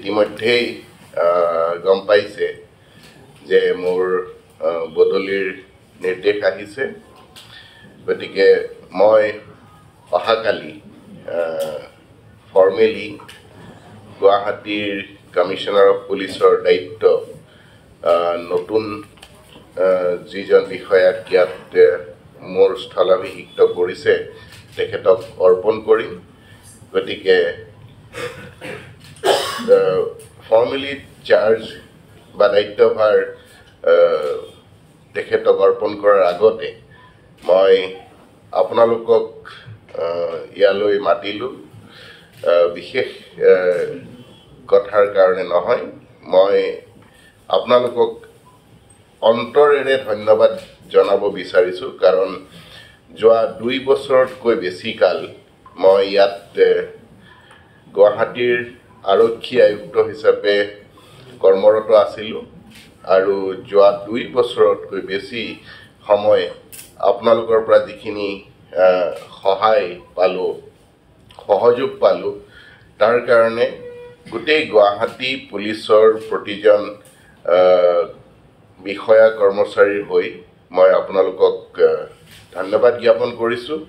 ইতিমধ্যেই গম পাইছে যে মোৰ বদলিৰ নিৰ্দেশ আহিছে গতিকে মই অহাকালি ফৰ্মেলি গুৱাহাটীৰ কমিশনাৰ অফ পুলিচৰ দায়িত্ব নতুন যিজন বিষয়াক ইয়াত মোৰ স্থলাভিষিক্ত কৰিছে তেখেতক অৰ্পণ কৰিম গতিকে ফৰ্মেলি চাৰ্জ বা দায়িত্বভাৰ তেখেতক অৰ্পণ কৰাৰ আগতে মই আপোনালোকক ইয়ালৈ মাতিলোঁ বিশেষ কথাৰ কাৰণে নহয় মই আপোনালোকক অন্তৰেৰে ধন্যবাদ জনাব বিচাৰিছোঁ কাৰণ যোৱা 2 বছৰতকৈ বেছি কাল মই ইয়াত গুৱাহাটীৰ আৰক্ষী আয়ুক্ত হিচাপে কৰ্মৰত আছিলোঁ আৰু যোৱা 2 বছৰতকৈ বেছি সময় আপোনালোকৰ পৰা যিখিনি সহায় পালোঁ সহযোগ পালোঁ তাৰ কাৰণে গোটেই গুৱাহাটী পুলিচৰ প্ৰতিজন বিষয়া কৰ্মচাৰীৰ হৈ মই আপোনালোকক ধন্যবাদ জ্ঞাপন কৰিছোঁ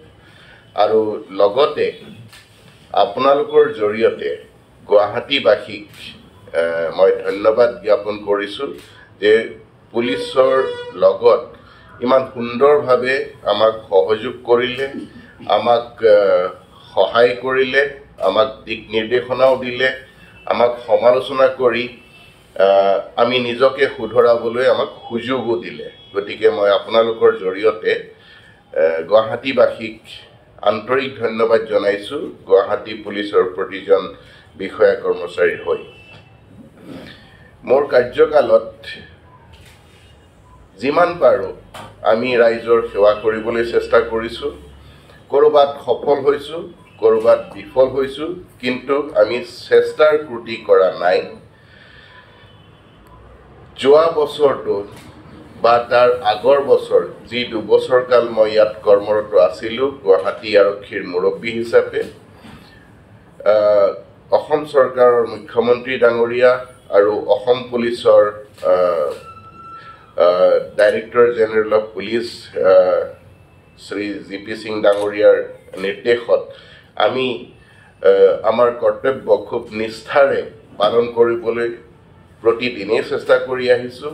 আৰু লগতে আপোনালোকৰ জৰিয়তে গুৱাহাটীবাসীক মই ধন্যবাদ জ্ঞাপন কৰিছোঁ যে পুলিচৰ লগত ইমান সুন্দৰভাৱে আমাক সহযোগ কৰিলে আমাক সহায় কৰিলে আমাক দিক নিৰ্দেশনাও দিলে আমাক সমালোচনা কৰি আমি নিজকে শুধৰাবলৈ আমাক সুযোগো দিলে গতিকে মই আপোনালোকৰ জৰিয়তে গুৱাহাটীবাসীক আন্তৰিক ধন্যবাদ জনাইছোঁ গুৱাহাটী পুলিচৰ প্ৰতিজন বিষয়া কৰ্মচাৰীৰ হৈ মোৰ কাৰ্যকালত যিমান পাৰোঁ আমি ৰাইজৰ সেৱা কৰিবলৈ চেষ্টা কৰিছোঁ কৰবাত সফল হৈছোঁ কৰবাত বিফল হৈছোঁ কিন্তু আমি চেষ্টাৰ ত্ৰুটি কৰা নাই যোৱা বছৰটো বা তাৰ আগৰ বছৰ যি 2 বছৰ কাল মই ইয়াত কৰ্মৰত আছিলোঁ গুৱাহাটী আৰক্ষীৰ মুৰব্বী হিচাপে অসম চৰকাৰৰ মুখ্যমন্ত্ৰী ডাঙৰীয়া আৰু অসম পুলিচৰ director general of police Shri GP. Singh ডাঙৰীয়াৰ নিৰ্দেশত আমি আমাৰ কৰ্তব্য খুব নিষ্ঠাৰে পালন কৰিবলৈ প্ৰতিদিনেই চেষ্টা কৰি আহিছোঁ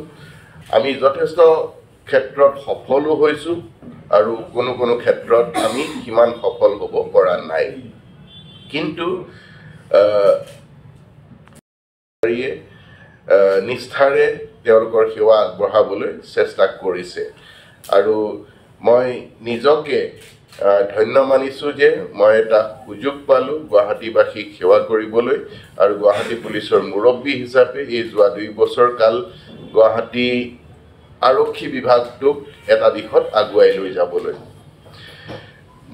আমি যথেষ্ট ক্ষেত্ৰত সফলো হৈছোঁ আৰু কোনো ক্ষেত্ৰত আমি সিমান সফল হ'ব পৰা নাই কিন্তু নিষ্ঠাৰে তেওঁলোকৰ সেৱা আগবঢ়াবলৈ চেষ্টা কৰিছে আৰু মই নিজকে ধন্য মানিছোঁ যে মই এটা সুযোগ পালোঁ গুৱাহাটীবাসীক সেৱা কৰিবলৈ আৰু গুৱাহাটী পুলিচৰ মুৰব্বী হিচাপে এই যোৱা 2 বছৰ কাল গুৱাহাটী আৰক্ষী বিভাগটোক এটা দিশত আগুৱাই লৈ যাবলৈ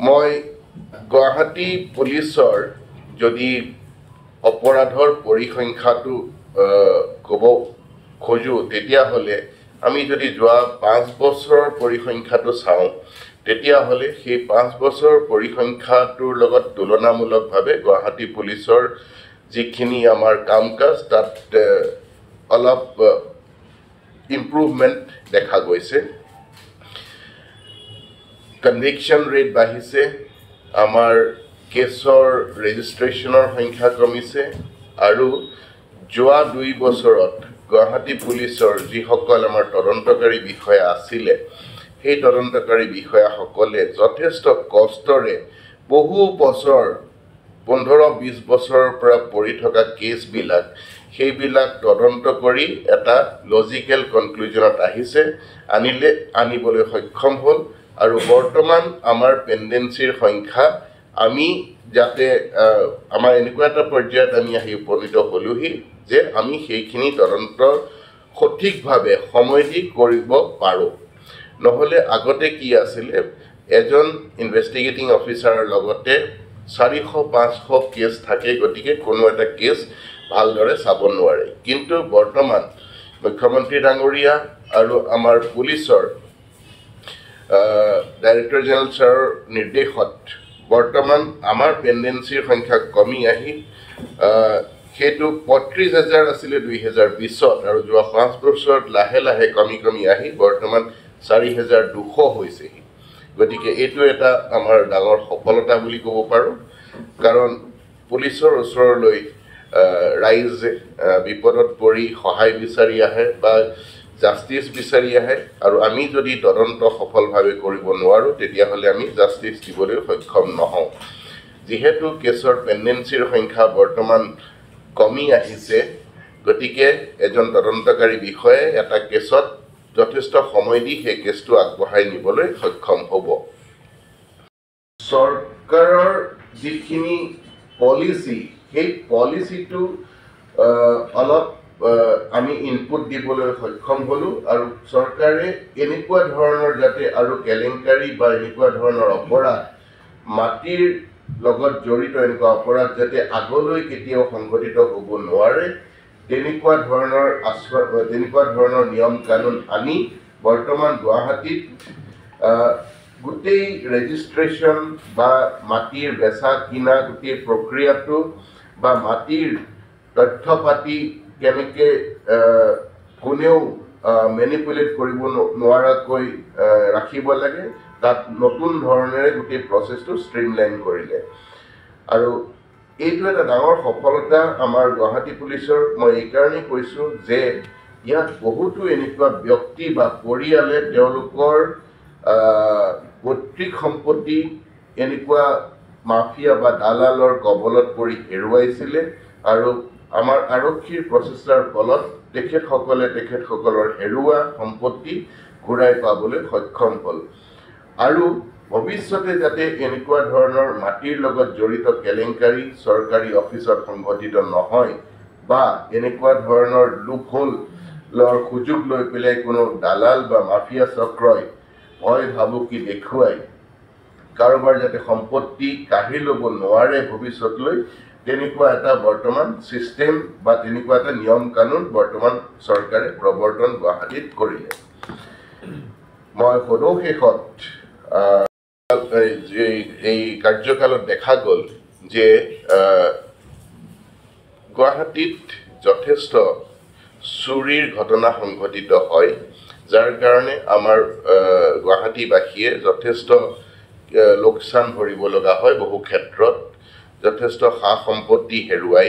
মই গুৱাহাটী পুলিচৰ যদি অপৰাধৰ পৰিসংখ্যাটো ক'ব খোজোঁ তেতিয়াহ'লে আমি যদি যোৱা 5 বছৰৰ পৰিসংখ্যাটো চাওঁ তেতিয়াহ'লে সেই 5 বছৰৰ পৰিসংখ্যাটোৰ লগত তুলনামূলকভাৱে গুৱাহাটী পুলিচৰ যিখিনি আমাৰ কাম কাজ তাত অলপ ইম্প্ৰুভমেণ্ট দেখা গৈছে কনভিকশ্যন ৰেট বাঢ়িছে আমাৰ কেছৰ ৰেজিষ্ট্ৰেশ্যনৰ সংখ্যা কমিছে আৰু যোৱা 2 বছৰত গুৱাহাটী পুলিচৰ যিসকল আমাৰ তদন্তকাৰী বিষয়া আছিলে সেই তদন্তকাৰী বিষয়াসকলে যথেষ্ট কষ্টৰে বহু বছৰ 15-20 বছৰৰ পৰা পৰি থকা কেছবিলাক সেইবিলাক তদন্ত কৰি এটা লজিকেল কনক্লুজনত আহিছে আনিবলৈ সক্ষম হ'ল আৰু বৰ্তমান আমাৰ পেন্ডেন্সিৰ সংখ্যা আমি যাতে আমাৰ এনেকুৱা এটা পৰ্যায়ত আমি আহি উপনীত হ'লোহি যে আমি সেইখিনি তদন্ত সঠিকভাৱে সময় দি কৰিব পাৰোঁ নহ'লে আগতে কি আছিলে এজন ইনভেষ্টিগেটিং অফিচাৰৰ লগতে 400-500 কেছ থাকে গতিকে কোনো এটা কেছ ভালদৰে চাব নোৱাৰে কিন্তু বৰ্তমান মুখ্যমন্ত্ৰী ডাঙৰীয়া আৰু আমাৰ পুলিচৰ ডাইৰেক্টৰ জেনেৰেল ছাৰৰ নিৰ্দেশত বৰ্তমান আমাৰ পেন্ডেন্সিৰ সংখ্যা কমি আহি সেইটো ৩৫,০০০ আছিলে ২০২০ত আৰু যোৱা ৫ বছৰত লাহে লাহে কমি কমি আহি বৰ্তমান ৪,২০০ হৈছেহি। গতিকে এইটো এটা আমাৰ ডাঙৰ সফলতা বুলি ক'ব পাৰোঁ, কাৰণ পুলিচৰ ওচৰলৈ ৰাইজ বিপদত পৰি সহায় বিচাৰি আহে বা জাষ্টিচ বিচাৰি আহে, আৰু আমি যদি তদন্ত সফলভাৱে কৰিব নোৱাৰোঁ তেতিয়াহ'লে আমি জাষ্টিচ দিবলৈ সক্ষম নহওঁ। যিহেতু কেছৰ পেণ্ডেঞ্চিৰ সংখ্যা বৰ্তমান কমি আহিছে, গতিকে এজন তদন্তকাৰী বিষয়াই এটা কেছত যথেষ্ট সময় দি সেই কেছটো আগবঢ়াই নিবলৈ সক্ষম হ'ব। চৰকাৰৰ যিখিনি পলিচি, সেই পলিচিটো অলপ আমি ইনপুট দিবলৈ সক্ষম হ'লোঁ, আৰু চৰকাৰে এনেকুৱা ধৰণৰ যাতে আৰু কেলেংকাৰী বা এনেকুৱা ধৰণৰ অপৰাধ, মাটিৰ লগত জড়িত এনেকুৱা অপৰাধ যাতে আগলৈ কেতিয়াও সংঘটিত হ'ব নোৱাৰে, তেনেকুৱা ধৰণৰ নিয়ম কানুন আনি বৰ্তমান গুৱাহাটীত গোটেই ৰেজিষ্ট্ৰেশ্যন বা মাটিৰ বেচা কিনা গোটেই প্ৰক্ৰিয়াটো বা মাটিৰ তথ্য পাতি কেনেকৈ কোনেও মেনিপুলেট কৰিব নোৱাৰাকৈ ৰাখিব লাগে, তাত নতুন ধৰণেৰে গোটেই প্ৰচেছটো ষ্ট্ৰীমলাইন কৰিলে। আৰু এইটো এটা ডাঙৰ সফলতা আমাৰ গুৱাহাটী পুলিচৰ। মই এইকাৰণেই কৈছোঁ যে ইয়াত বহুতো এনেকুৱা ব্যক্তি বা পৰিয়ালে তেওঁলোকৰ পৈতৃক সম্পত্তি এনেকুৱা মাফিয়া বা দালালৰ কবলত পৰি হেৰুৱাইছিলে, আৰু আমাৰ আৰক্ষীৰ প্ৰচেষ্টাৰ ফলত তেখেতসকলৰ হেৰুৱা সম্পত্তি ঘূৰাই পাবলৈ সক্ষম হ'ল। আৰু ভৱিষ্যতে যাতে এনেকুৱা ধৰণৰ মাটিৰ লগত জড়িত কেলেংকাৰী চৰকাৰী অফিচত সংঘটিত নহয়, বা এনেকুৱা ধৰণৰ লুপহোলৰ সুযোগ লৈ পেলাই কোনো দালাল বা মাফিয়া চক্ৰই ভয় ভাবুকি দেখুৱাই কাৰোবাৰ যাতে সম্পত্তি কাঢ়ি ল'ব নোৱাৰে ভৱিষ্যতলৈ, তেনেকুৱা এটা বৰ্তমান ছিষ্টেম বা তেনেকুৱা এটা নিয়ম কানুন বৰ্তমান চৰকাৰে প্ৰৱৰ্তন গুৱাহাটীত কৰিলে। মই সদৌশেষত এই কাৰ্যকালত দেখা গ'ল যে গুৱাহাটীত যথেষ্ট চুৰিৰ ঘটনা সংঘটিত হয়, যাৰ কাৰণে আমাৰ গুৱাহাটীবাসীয়ে যথেষ্ট লোকচান ভৰিব লগা হয়। বহু ক্ষেত্ৰত যথেষ্ট সা সম্পত্তি হেৰুৱাই।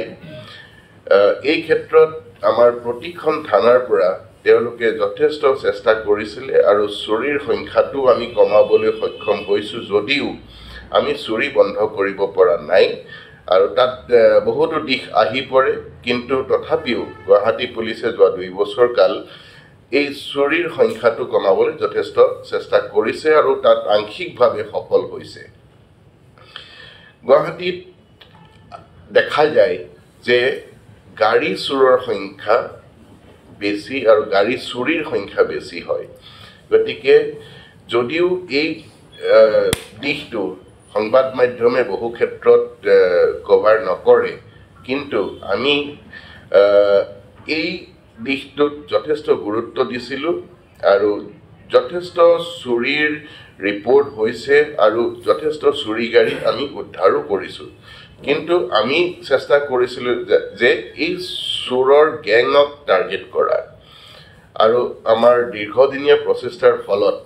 এই ক্ষেত্ৰত আমাৰ প্ৰতিখন থানাৰ পৰা তেওঁলোকে যথেষ্ট চেষ্টা কৰিছিলে, আৰু চুৰিৰ সংখ্যাটো আমি কমাবলৈ সক্ষম হৈছোঁ, যদিও আমি চুৰি বন্ধ কৰিব পৰা নাই। আৰু তাত বহুতো দিশ আহি পৰে, কিন্তু তথাপিও গুৱাহাটী পুলিচে যোৱা 2 বছৰ কাল এই চুৰিৰ সংখ্যাটো কমাবলৈ যথেষ্ট চেষ্টা কৰিছে, আৰু তাত আংশিকভাৱে সফল হৈছে। গুৱাহাটীত দেখা যায় যে গাড়ী চোৰৰ সংখ্যা বেছি আৰু গাড়ী চুৰিৰ সংখ্যা বেছি হয়। গতিকে যদিও এই দিশটো সংবাদ মাধ্যমে বহু ক্ষেত্ৰত কভাৰ নকৰে, কিন্তু আমি এই দিশটোত যথেষ্ট গুৰুত্ব দিছিলোঁ, আৰু যথেষ্ট চুৰিৰ ৰিপৰ্ট হৈছে, আৰু যথেষ্ট চুৰি গাড়ী আমি উদ্ধাৰো কৰিছোঁ। কিন্তু আমি চেষ্টা কৰিছিলোঁ যে এই চোৰৰ গেঙক টাৰ্গেট কৰা, আৰু আমাৰ দীৰ্ঘদিনীয়া প্ৰচেষ্টাৰ ফলত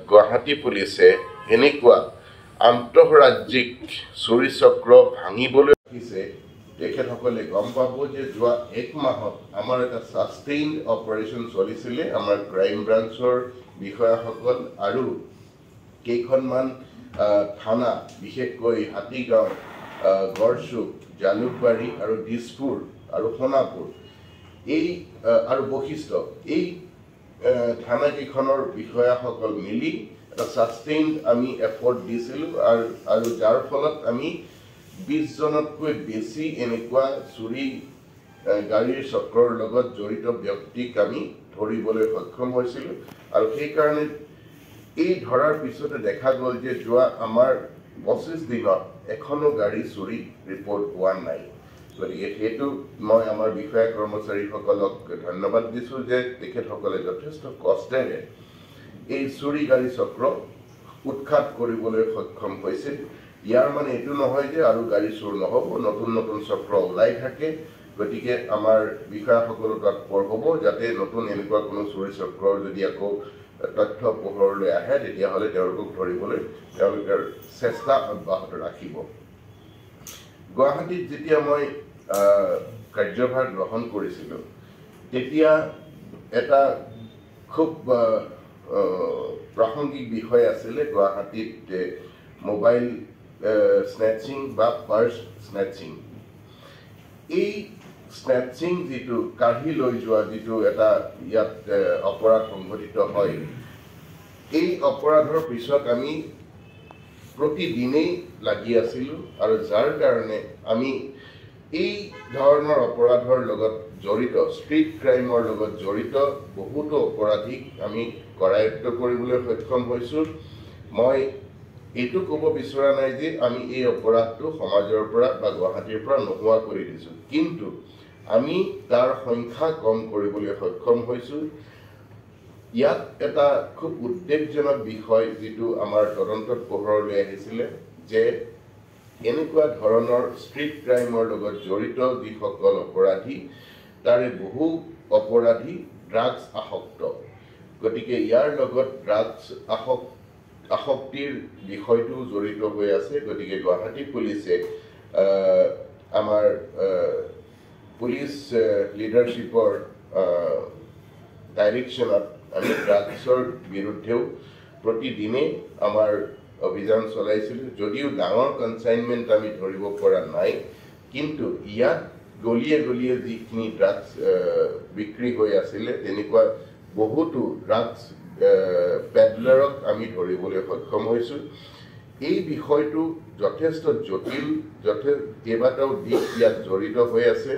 গুৱাহাটী পুলিচে এনেকুৱা আন্তঃৰাজ্যিক চুৰি চক্ৰ ভাঙিবলৈ আহিছে। তেখেতসকলে গম পাব যে যোৱা 1 মাহত আমাৰ এটা ছাষ্টেইন অপাৰেশ্যন চলিছিলে। আমাৰ ক্ৰাইম ব্ৰাঞ্চৰ বিষয়াসকল আৰু কেইখনমান থানা, বিশেষকৈ হাতীগাঁও, গড়চুক, জালুকবাৰী আৰু দিছপুৰ আৰু সোণাপুৰ, এই আৰু বশিষ্ঠ, এই থানাকেইখনৰ বিষয়াসকল মিলি এটা ছাষ্টেইন আমি এফৰ্ট দিছিলোঁ, আৰু যাৰ ফলত আমি 20 জনতকৈ বেছি এনেকুৱা চুৰি গাড়ীৰ চক্ৰৰ লগত জড়িত ব্যক্তিক আমি ধৰিবলৈ সক্ষম হৈছিলোঁ। আৰু সেইকাৰণে এই ধৰাৰ পিছতে দেখা গ'ল যে যোৱা আমাৰ 25 দিনত এখনো গাড়ী চুৰি ৰিপৰ্ট হোৱা নাই। গতিকে সেইটো মই আমাৰ বিষয়া কৰ্মচাৰীসকলক ধন্যবাদ দিছোঁ যে তেখেতসকলে যথেষ্ট কষ্টেৰে এই চুৰি গাড়ী চক্ৰ উৎখাত কৰিবলৈ সক্ষম হৈছিল। ইয়াৰ মানে এইটো নহয় যে আৰু গাড়ী চোৰ নহ'ব, নতুন নতুন চক্ৰ ওলাই থাকে। গতিকে আমাৰ বিষয়াসকলো তৎপৰ হ'ব যাতে নতুন এনেকুৱা কোনো চুৰি চক্ৰৰ যদি আকৌ তথ্য পোহৰলৈ আহে তেতিয়াহ'লে তেওঁলোকক ধৰিবলৈ তেওঁলোকৰ চেষ্টা অব্যাহত ৰাখিব। গুৱাহাটীত যেতিয়া মই কাৰ্যভাৰ গ্ৰহণ কৰিছিলোঁ তেতিয়া এটা খুব প্ৰাসংগিক বিষয় আছিলে গুৱাহাটীত মোবাইল স্নেচিং বা পাৰ্চ স্নেচিং। এই স্নেচিং যিটো কাঢ়ি লৈ যোৱা যিটো এটা ইয়াত অপৰাধ সংঘটিত হয়, এই অপৰাধৰ পিছত আমি প্ৰতিদিনেই লাগি আছিলোঁ আৰু যাৰ কাৰণে আমি এই ধৰণৰ অপৰাধৰ লগত জড়িত ষ্ট্ৰীট ক্ৰাইমৰ লগত জড়িত বহুতো অপৰাধীক আমি কৰায়ত্ব কৰিবলৈ সক্ষম হৈছোঁ। মই এইটো ক'ব বিচৰা নাই যে আমি এই অপৰাধটো সমাজৰ পৰা বা গুৱাহাটীৰ পৰা নোহোৱা কৰি দিছোঁ, কিন্তু আমি তাৰ সংখ্যা কম কৰিবলৈ সক্ষম হৈছোঁ। ইয়াত এটা খুব উদ্বেগজনক বিষয় যিটো আমাৰ তদন্তত পোহৰলৈ আহিছিলে যে এনেকুৱা ধৰণৰ ষ্ট্ৰীট ক্ৰাইমৰ লগত জড়িত যিসকল অপৰাধী তাৰে বহু অপৰাধী ড্ৰাগছ আসক্ত। গতিকে ইয়াৰ লগত ড্ৰাগছ আসক্তিৰ বিষয়টো জড়িত হৈ আছে। গতিকে গুৱাহাটী পুলিচে আমাৰ পুলিচ লিডাৰশ্বিপৰ ডাইৰেকশ্যনত আমি ড্ৰাগছৰ বিৰুদ্ধেও প্ৰতিদিনে আমাৰ অভিযান চলাইছিলোঁ। যদিও ডাঙৰ কনচাইনমেণ্ট আমি ধৰিব পৰা নাই, কিন্তু ইয়াত গলিয়ে গলিয়ে যিখিনি ড্ৰাগছ বিক্ৰী হৈ আছিলে তেনেকুৱা বহুতো ড্ৰাগছ পেডলাৰক আমি ধৰিবলৈ সক্ষম হৈছোঁ। এই বিষয়টো যথেষ্ট জটিল, কেইবাটাও দিশ ইয়াত জড়িত হৈ আছে।